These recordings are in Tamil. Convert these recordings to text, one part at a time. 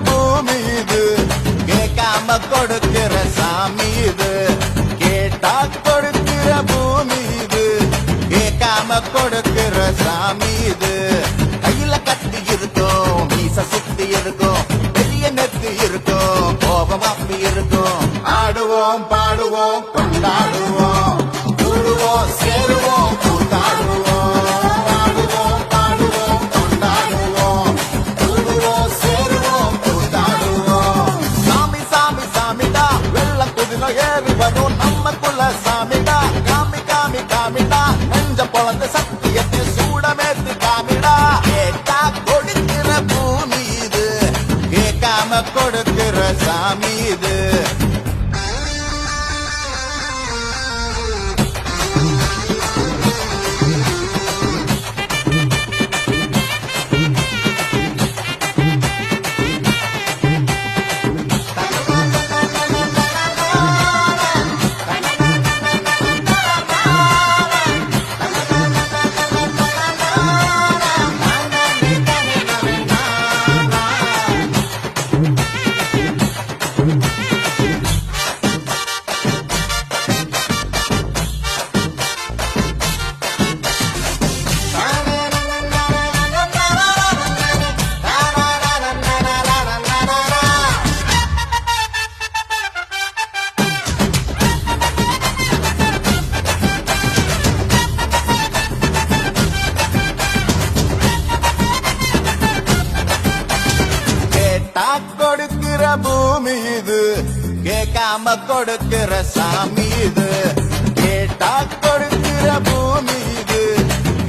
பூமி இது கேட்காம கொடுக்கிற சாமி இது கேட்டா கொடுக்கிற பூமி இது கேட்காம கொடுக்கிற சாமி இது கையில கத்தி இருக்கும் மீச சுத்தி இருக்கும் பெரிய நெத்தி இருக்கும் கோபம் அப்படி இருக்கும் ஆடுவோம் பாடுவோம் கொண்டாடுவோம் கூடுவோம் சேருவோம் கூத்தாடுவோம் ஆடுவோம் பாடுவோம் கொண்டாடுவோம் கூடுவோம் சேருவோம் கூத்தாடுவோம் சாமி சாமி சாமிடா வெள்ளம் குதிரை ஏறி வரும் நம்மக்குள்ள சாமிடா காமி காமி காமிடா நெஞ்ச பொழந்த சத்தியத்தை சூடமேத்து காமிடா கேட்டா கொடுக்கிற பூமி இது கேட்காம கொடுக்கிற சாமி இது கேட்டா கொடுக்கிற பூமி இது கேட்காம கொடுக்கிற சாமி இது கேட்டா கொடுக்கிற பூமி இது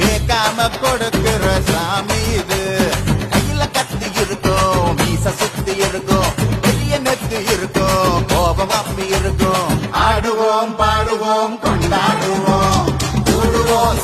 கேட்காம கொடுக்கிற சாமி இது கையில கத்தி இருக்கும் மீச சுத்தி இருக்கும் பெரிய நெத்தி இருக்கும் கோபம் அப்படி இருக்கும் ஆடுவோம் பாடுவோம் கொண்டாடுவோம் கூடுவோம்